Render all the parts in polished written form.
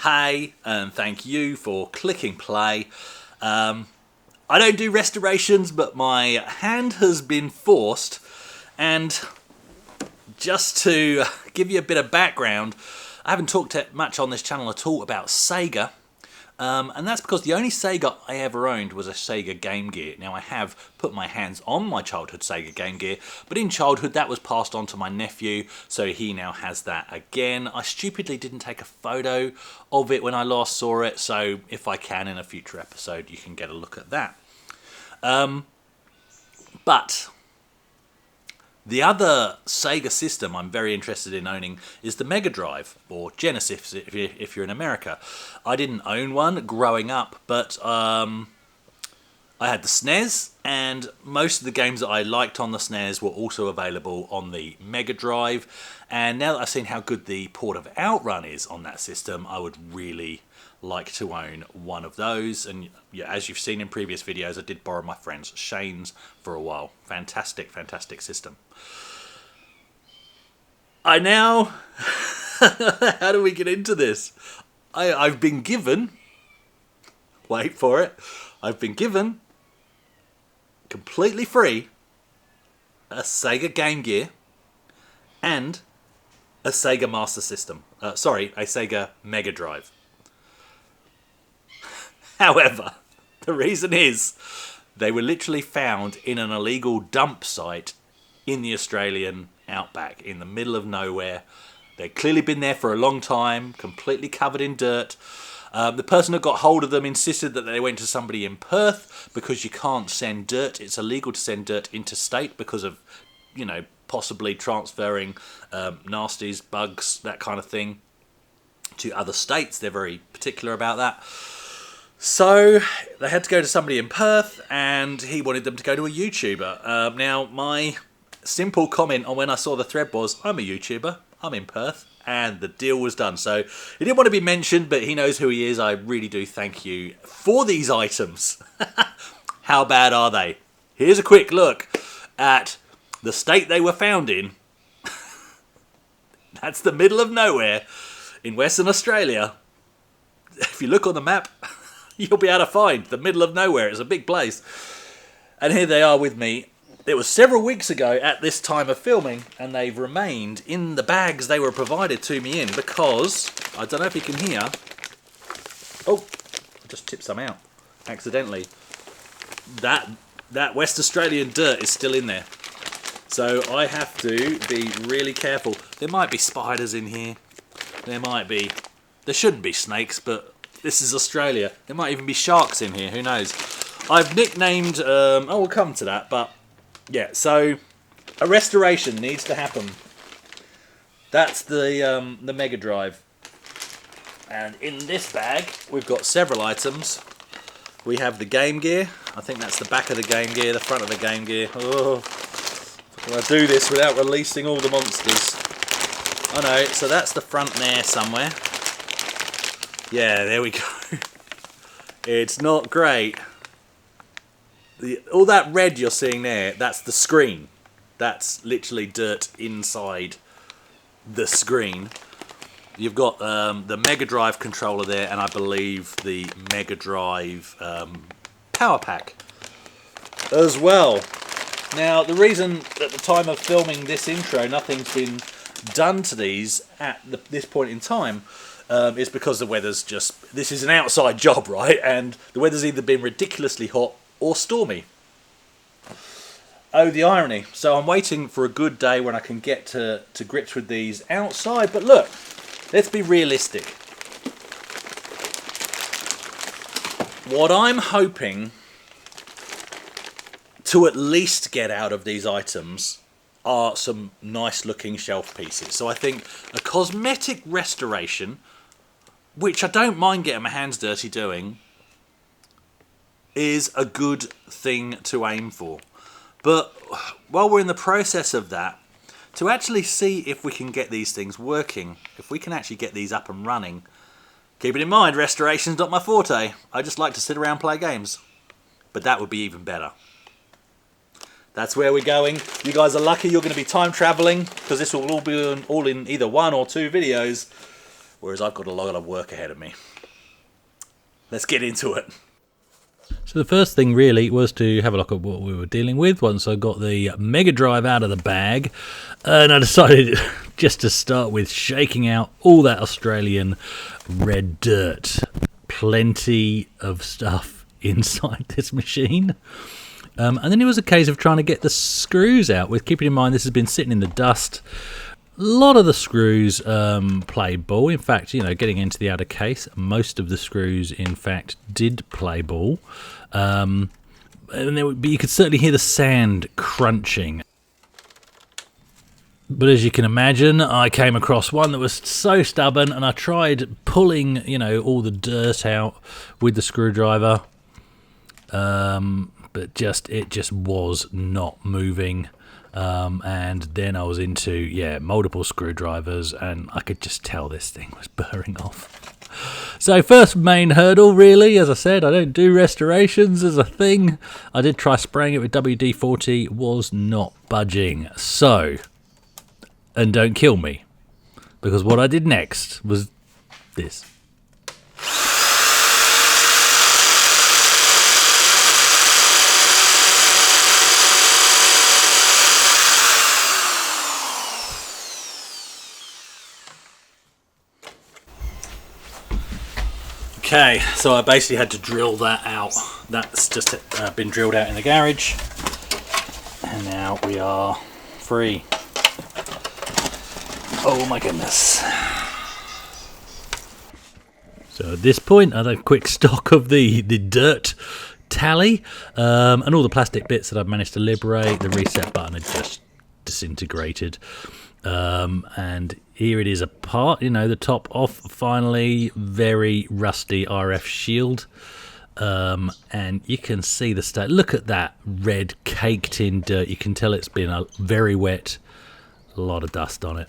hey, and thank you for clicking play. I don't do restorations, but my hand has been forced, and just to give you a bit of background, I haven't talked much on this channel at all about Sega. And that's because the only Sega I ever owned was a Sega Game Gear. Now, I have put my hands on my childhood Sega Game Gear, but in childhood that was passed on to my nephew, so he now has that again. I stupidly didn't take a photo of it when I last saw it, so if I can in a future episode you can get a look at that. But the other Sega system I'm very interested in owning is the Megadrive, or Genesis if you're in America. I didn't own one growing up, but I had the SNES, and most of the games that I liked on the SNES were also available on the Megadrive. And now that I've seen how good the port of Outrun is on that system, I would really like to own one of those. And yeah, as you've seen in previous videos, I did borrow my friend's Shane's for a while. Fantastic, fantastic system. I now... How do we get into this? I've been given... Wait for it. I've been given, completely free, a Sega Game Gear and a Sega Master System. A Sega Mega Drive. However, the reason is they were literally found in an illegal dump site in the Australian outback, in the middle of nowhere. They'd clearly been there for a long time, completely covered in dirt. The person who got hold of them insisted that they went to somebody in Perth because you can't send dirt. It's illegal to send dirt interstate because of, you know, possibly transferring nasties, bugs, that kind of thing to other states. They're very particular about that. So they had to go to somebody in Perth, and he wanted them to go to a YouTuber. Now, my simple comment on when I saw the thread was, I'm a YouTuber, I'm in Perth, and the deal was done. So he didn't want to be mentioned, but he knows who he is. I really do thank you for these items. How bad are they? Here's a quick look at the state they were found in. That's the middle of nowhere in Western Australia. If you look on the map, you'll be able to find the middle of nowhere. It's a big place. And here they are with me. It was several weeks ago at this time of filming, and they've remained in the bags they were provided to me in because, I don't know if you can hear, oh, I just tipped some out accidentally. That West Australian dirt is still in there. So I have to be really careful. There might be spiders in here. There shouldn't be snakes, but this is Australia. There might even be sharks in here, who knows. I've nicknamed, we'll come to that, but yeah, so a restoration needs to happen. That's the Mega Drive. And in this bag, we've got several items. We have the Game Gear. I think that's the back of the Game Gear, the front of the Game Gear. Oh, can I do this without releasing all the monsters? Oh no, so that's the front there somewhere. Yeah, there we go. It's not great. All that red you're seeing there, that's the screen. That's literally dirt inside the screen. You've got the Mega Drive controller there, and I believe the Mega Drive power pack as well. Now, the reason at the time of filming this intro nothing's been done to these at this point in time is because the weather's just... This is an outside job, right? And the weather's either been ridiculously hot or stormy. Oh, the irony. So I'm waiting for a good day when I can get to grips with these outside. But look, let's be realistic. What I'm hoping to at least get out of these items are some nice looking shelf pieces. So I think a cosmetic restoration, which I don't mind getting my hands dirty doing, is a good thing to aim for. But while we're in the process of that, to actually see if we can get these things working, if we can actually get these up and running, keeping in mind restoration's not my forte, I just like to sit around and play games, but that would be even better. That's where we're going. You guys are lucky you're going to be time traveling, because this will all be all in either one or two videos. whereas I've got a lot of work ahead of me. Let's get into it. So the first thing really was to have a look at what we were dealing with once I got the Megadrive out of the bag, and I decided just to start with shaking out all that Australian red dirt. Plenty of stuff inside this machine. And then it was a case of trying to get the screws out, with keeping in mind this has been sitting in the dust. A lot of the screws play ball. In fact, you know, getting into the outer case, most of the screws, in fact, did play ball. And you could certainly hear the sand crunching. But as you can imagine, I came across one that was so stubborn, and I tried pulling, you know, all the dirt out with the screwdriver. But it just was not moving. And then I was into, multiple screwdrivers, and I could just tell this thing was burring off. So first main hurdle, really, as I said, I don't do restorations as a thing. I did try spraying it with WD-40, was not budging. So, and don't kill me, because what I did next was this. Okay, so I basically had to drill that out. That's just been drilled out in the garage, and now we are free. Oh my goodness. So at this point I had a quick stock of the dirt tally, and all the plastic bits that I've managed to liberate. The reset button had just disintegrated. And here it is apart, you know, the top off finally, very rusty RF shield, and you can see the state. Look at that red caked in dirt. You can tell it's been very wet, a lot of dust on it.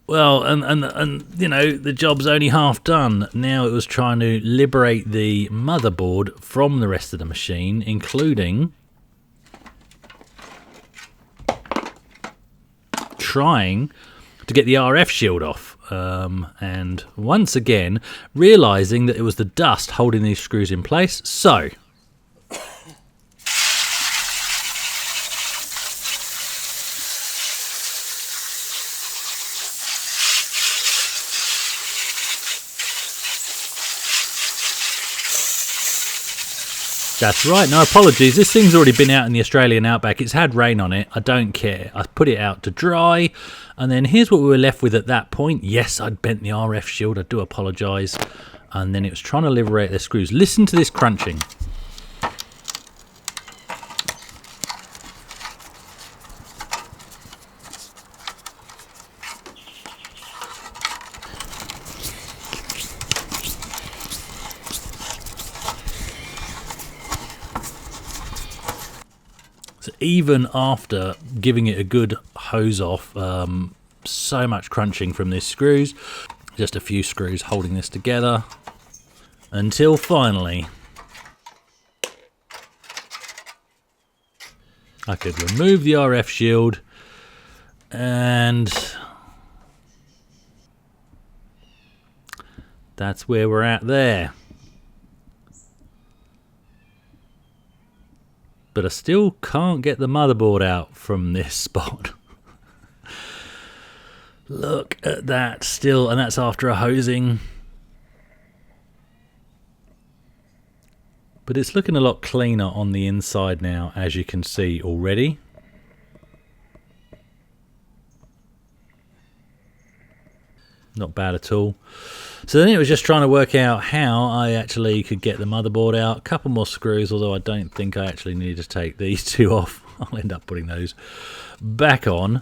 Well, and you know, the job's only half done. Now it was trying to liberate the motherboard from the rest of the machine, including trying to get the RF shield off, and once again realizing that it was the dust holding these screws in place. So that's right, no apologies. This thing's already been out in the Australian outback. It's had rain on it. I don't care. I put it out to dry. And then here's what we were left with at that point. Yes, I'd bent the RF shield. I do apologise. And then it was trying to liberate the screws. Listen to this crunching. So even after giving it a good hose off, so much crunching from these screws, just a few screws holding this together, until finally I could remove the RF shield, and that's where we're at there. But I still can't get the motherboard out from this spot. Look at that still, and that's after a hosing. But it's looking a lot cleaner on the inside now, as you can see already. Not bad at all. So then it was just trying to work out how I actually could get the motherboard out. A couple more screws, although I don't think I actually need to take these two off. I'll end up putting those back on.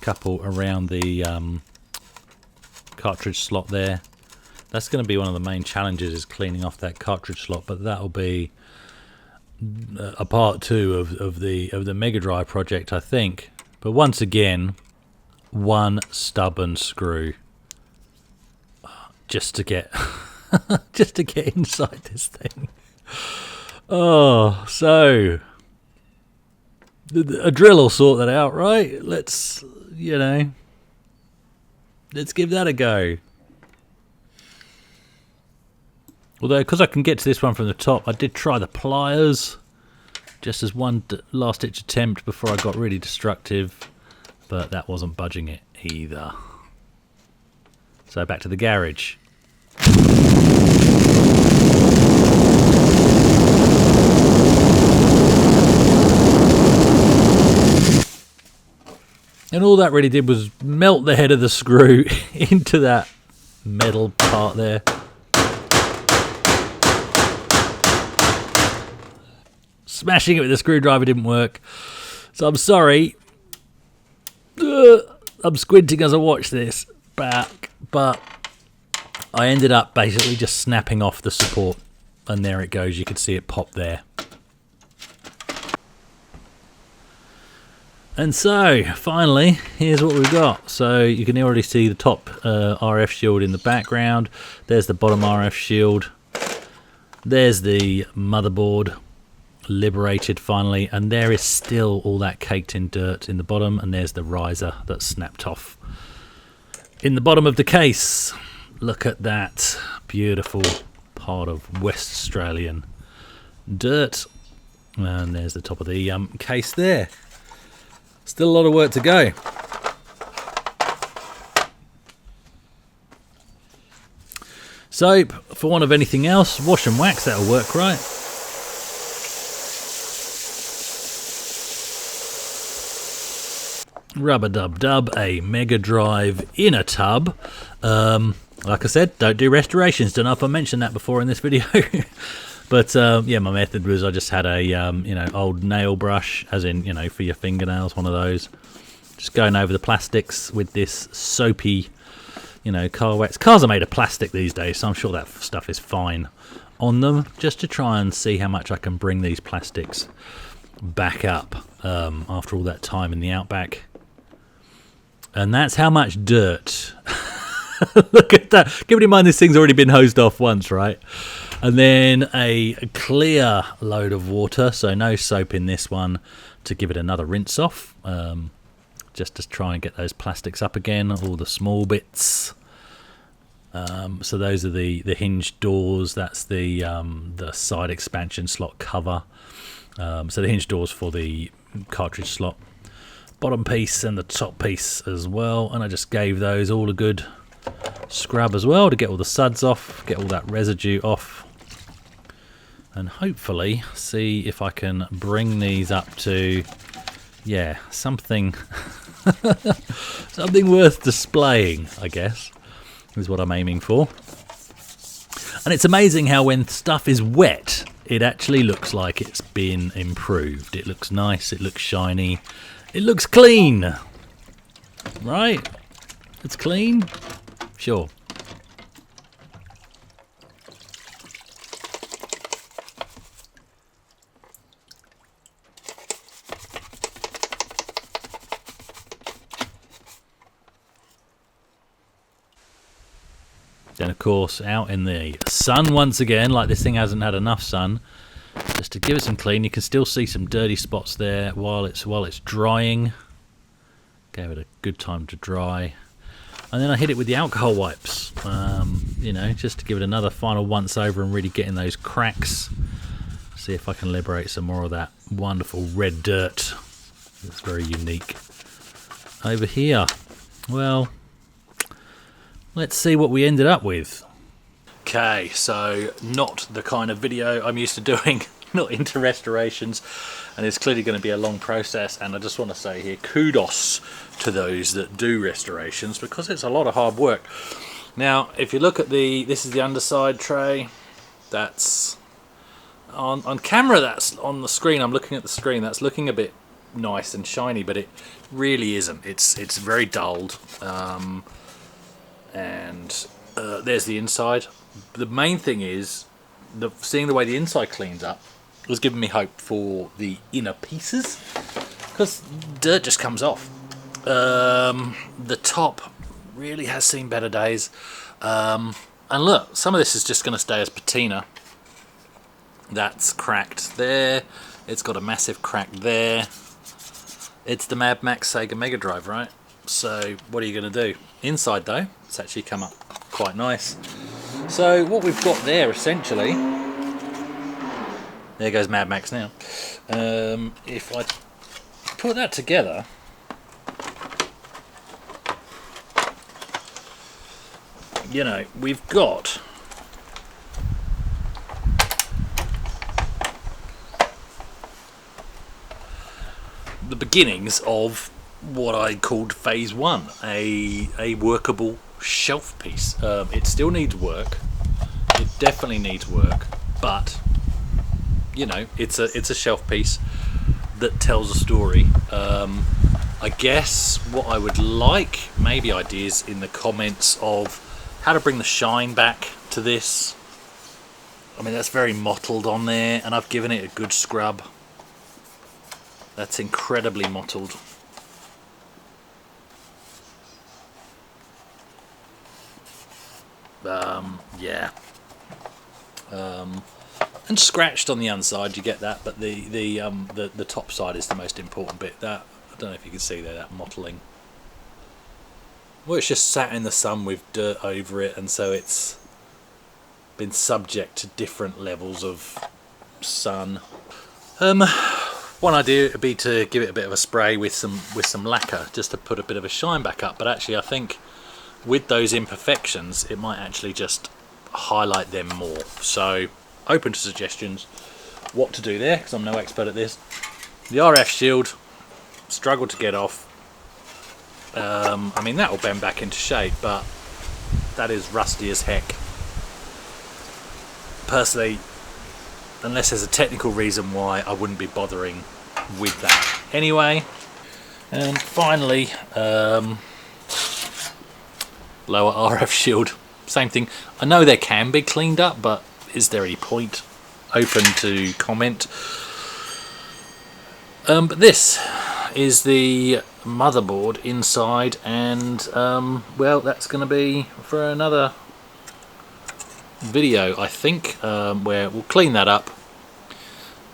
Couple around the cartridge slot there. That's going to be one of the main challenges, is cleaning off that cartridge slot, but that'll be a part two of the Megadrive project, I think. But once again, one stubborn screw just to get just to get inside this thing. Oh, so A drill will sort that out, right? Let's, you know, let's give that a go. Although, because I can get to this one from the top, I did try the pliers, just as one last-ditch attempt before I got really destructive, but that wasn't budging it either. So back to the garage. And all that really did was melt the head of the screw into that metal part there. Smashing it with the screwdriver didn't work. So I'm sorry. I'm squinting as I watch this back. But I ended up basically just snapping off the support. And there it goes. You can see it pop there. And so, finally, here's what we've got. So you can already see the top RF shield in the background. There's the bottom RF shield. There's the motherboard, liberated finally. And there is still all that caked in dirt in the bottom. And there's the riser that's snapped off in the bottom of the case. Look at that beautiful part of West Australian dirt. And there's the top of the case there. Still a lot of work to go. So, for want of anything else, wash and wax, that'll work, right? Rub-a-dub-dub, a Megadrive in a tub. Like I said, don't do restorations. Don't know if I mentioned that before in this video. But yeah, my method was I just had a you know, old nail brush, as in, you know, for your fingernails, one of those. Just going over the plastics with this soapy, you know, car wax. Cars are made of plastic these days, so I'm sure that stuff is fine on them. Just to try and see how much I can bring these plastics back up after all that time in the outback. And that's how much dirt. Look at that. Keep in mind this thing's already been hosed off once, right? And then a clear load of water, so no soap in this one, to give it another rinse off. Just to try and get those plastics up again, all the small bits. So those are the hinged doors. That's the side expansion slot cover. So the hinged doors for the cartridge slot. Bottom piece and the top piece as well. And I just gave those all a good scrub as well to get all the suds off, get all that residue off. And hopefully see if I can bring these up to, yeah, something something worth displaying, I guess, is what I'm aiming for. And it's amazing how when stuff is wet, it actually looks like it's been improved. It looks nice, it looks shiny, it looks clean. Right? It's clean? Sure. Then, of course, out in the sun once again, like this thing hasn't had enough sun, just to give it some clean. You can still see some dirty spots there while it's drying. Gave it a good time to dry. And then I hit it with the alcohol wipes, you know, just to give it another final once over and really get in those cracks. See if I can liberate some more of that wonderful red dirt. It's very unique. Over here, well, let's see what we ended up with. Okay, so not the kind of video I'm used to doing, not into restorations, and it's clearly going to be a long process. And I just want to say here, kudos to those that do restorations, because it's a lot of hard work. Now, if you look at this is the underside tray. That's on camera, that's on the screen. I'm looking at the screen, that's looking a bit nice and shiny, but it really isn't. It's very dulled. And there's the inside. The main thing is seeing the way the inside cleans up was giving me hope for the inner pieces, because dirt just comes off. The top really has seen better days. And look, some of this is just going to stay as patina. That's cracked there. It's got a massive crack there. It's the Mad Max Sega Megadrive, right? So what are you going to do? Inside though, it's actually come up quite nice. So what we've got there essentially, there goes Mad Max now. If I put that together, you know, we've got the beginnings of what I called phase one, a workable shelf piece. It still needs work. It definitely needs work, but you know, it's a shelf piece that tells a story. I guess what I would like, maybe ideas in the comments of how to bring the shine back to this. I mean, that's very mottled on there, and I've given it a good scrub. That's incredibly mottled. Yeah. And scratched on the inside, you get that, but the top side is the most important bit. That, I don't know if you can see there, that mottling. Well, it's just sat in the sun with dirt over it, and so it's been subject to different levels of sun. One idea would be to give it a bit of a spray with some lacquer, just to put a bit of a shine back up. But actually, I think with those imperfections, it might actually just highlight them more. So, open to suggestions what to do there, because I'm no expert at this. The RF shield, struggled to get off. I mean, that will bend back into shape, but that is rusty as heck. Personally, unless there's a technical reason why, I wouldn't be bothering with that anyway. And finally, lower RF shield, same thing. I know they can be cleaned up, but is there any point? Open to comment. But this is the motherboard inside, and well, that's going to be for another video, I think, where we'll clean that up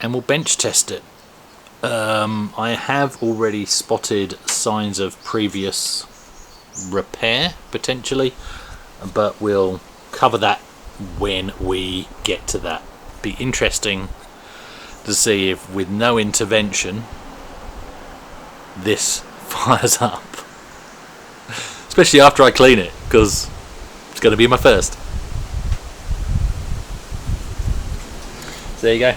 and we'll bench test it. I have already spotted signs of previous repair potentially, but we'll cover that when we get to that. Be interesting to see if with no intervention this fires up, especially after I clean it, because it's going to be my first. So there you go.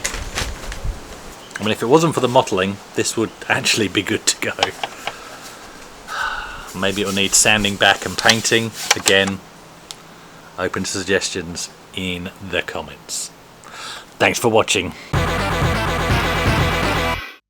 I mean, if it wasn't for the mottling, this would actually be good to go. Maybe it'll need sanding back and painting. Again, open to suggestions in the comments. Thanks for watching.